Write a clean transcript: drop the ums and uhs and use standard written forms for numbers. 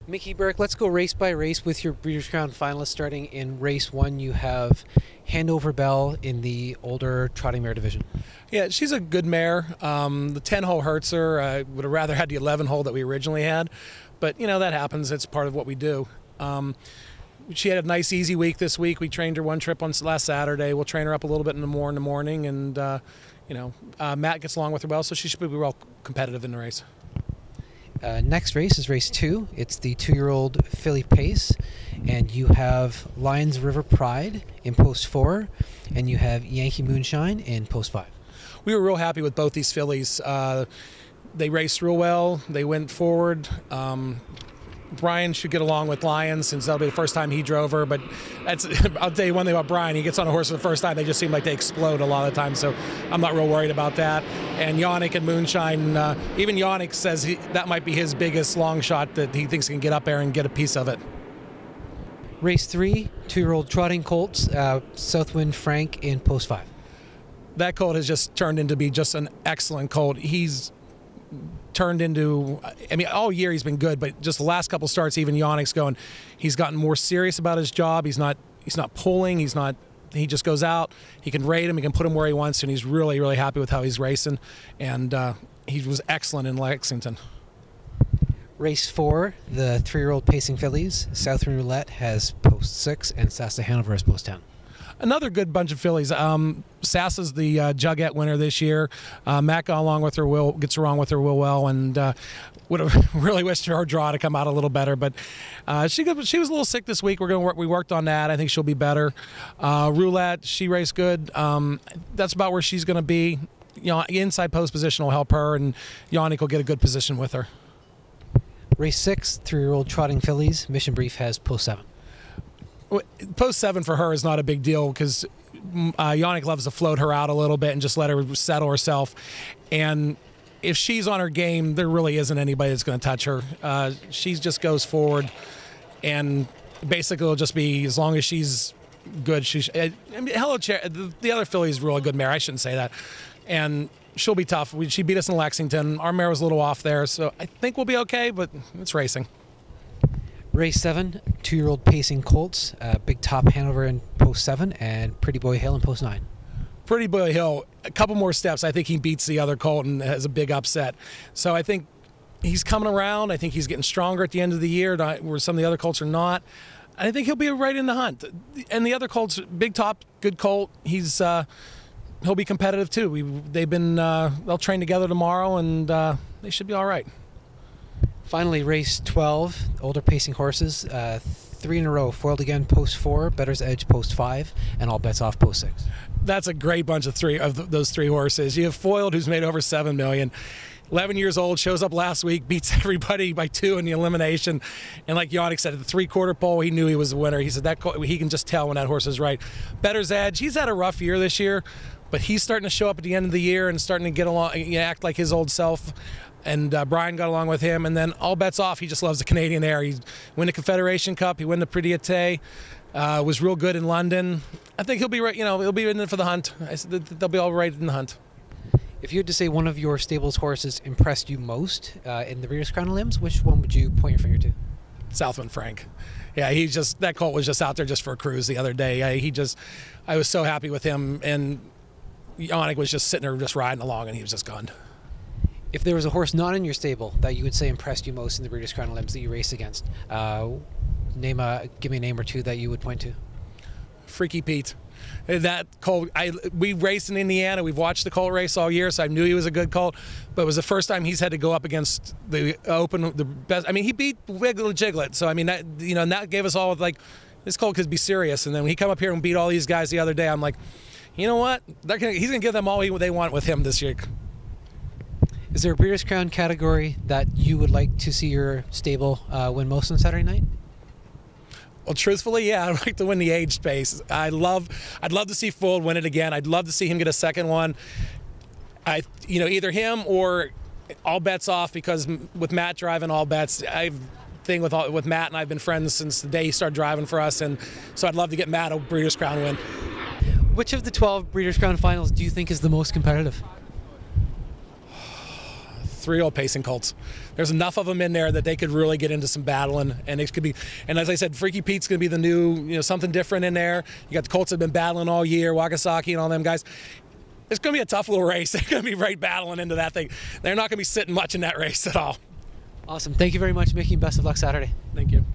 Mickey Burke, let's go race by race with your Breeders' Crown finalists. Starting in race 1, you have Handover Bell in the older trotting mare division. Yeah, she's a good mare. The 10-hole hurts her. I would have rather had the 11-hole that we originally had, but you know that happens. It's part of what we do. She had a nice, easy week this week. We trained her one trip on last Saturday. We'll train her up a little bit in the morning, and Matt gets along with her well, so she should be well competitive in the race. Next race is race 2. It's the 2-year-old filly pace, and you have Lions River Pride in post 4, and you have Yankee Moonshine in post 5. We were real happy with both these fillies. They raced real well. They went forward. Brian should get along with Lions since that'll be the first time he drove her. But I'll tell you one thing about Brian. He gets on a horse for the first time. They just seem like they explode a lot of the time. So I'm not real worried about that. And Yannick and Moonshine, even Yannick says that might be his biggest long shot that he thinks he can get up there and get a piece of it. Race 3, 2-year-old trotting colts, Southland Frank in post 5. That colt has just turned into be just an excellent colt. He's turned into, I mean, all year he's been good, but just the last couple starts, even Yannick's going, he's gotten more serious about his job. He's not pulling. He just goes out. He can rate him. He can put him where he wants, and he's really, really happy with how he's racing. And he was excellent in Lexington. Race 4, the 3-year-old pacing fillies, Southland Roulette has post 6, and Sasa Hanover has post 10. Another good bunch of fillies. Sasa's the Jugette winner this year. Matt got along with her, gets along with her well, and would have really wished her draw to come out a little better. But she was a little sick this week. We worked on that. I think she'll be better. Roulette, she raced good. That's about where she's going to be. You know, inside post position will help her, and Yannick will get a good position with her. Race 6, 3-year-old trotting fillies, Mission Brief has post 7. Post 7 for her is not a big deal because Yannick loves to float her out a little bit and just let her settle herself. And if she's on her game, there really isn't anybody that's going to touch her. She just goes forward, and basically it'll just be as long as she's good. The other filly is a really good mare. I shouldn't say that. And she'll be tough. She beat us in Lexington. Our mare was a little off there, so I think we'll be okay, but it's racing. Race 7, 2-year-old pacing colts, Big Top Hanover in post 7, and Pretty Boy Hill in post 9. Pretty Boy Hill, a couple more steps, I think he beats the other colt and has a big upset. So I think he's coming around. I think he's getting stronger at the end of the year, where some of the other colts are not. I think he'll be right in the hunt. And the other colts, Big Top, good colt. He'll be competitive too. They'll train together tomorrow, and they should be all right. Finally, race 12, older pacing horses, 3 in a row, foiled again post 4, Better's Edge post 5, and all bets off post 6. That's a great bunch of those three horses. You have Foiled, who's made over $7 million. 11 years old, shows up last week, beats everybody by 2 in the elimination. And like Yannick said, at the 3/4 pole, he knew he was the winner. He said he can just tell when that horse is right. Better's Edge, he's had a rough year this year, but he's starting to show up at the end of the year and starting to get along, act like his old self. And Brian got along with him. And then all bets off, he just loves the Canadian air. He won the Confederation Cup, he won the Prix d'Été, was real good in London. I think he'll be right. He'll be in it for the hunt. I said they'll be all right in the hunt. If you had to say one of your stable's horses impressed you most in the Breeders' Crown limbs, which one would you point your finger to? Southland Frank. Yeah, that colt was just out there just for a cruise the other day. I was so happy with him, and Yannick was just sitting there just riding along, and he was just gone. If there was a horse not in your stable that you would say impressed you most in the Breeders' Crown limbs that you raced against, give me a name or two that you would point to. Freaky Pete. That colt, we raced in Indiana. We've watched the colt race all year, so I knew he was a good colt. But it was the first time he's had to go up against the best. I mean, he beat Wiggle Jiglet, so I mean that gave us all like, this colt could be serious. And then when he come up here and beat all these guys the other day, I'm like, you know what? He's gonna give them all they want with him this year. Is there a Breeders' Crown category that you would like to see your stable win most on Saturday night? Well, truthfully, yeah, I'd like to win the age space. I'd love to see Foiled win it again. I'd love to see him get a second one. Either him or all bets off, because with Matt driving all bets, I've with Matt and I've been friends since the day he started driving for us, and so I'd love to get Matt a Breeders' Crown win. Which of the 12 Breeders' Crown finals do you think is the most competitive? 3-year-old pacing colts. There's enough of them in there that they could really get into some battling, and it could be. And as I said, Freaky Pete's going to be the new, something different in there. You got the colts that have been battling all year, Wakasaki and all them guys. It's going to be a tough little race. They're going to be right battling into that thing. They're not going to be sitting much in that race at all. Awesome. Thank you very much, Mickey, and best of luck Saturday. Thank you.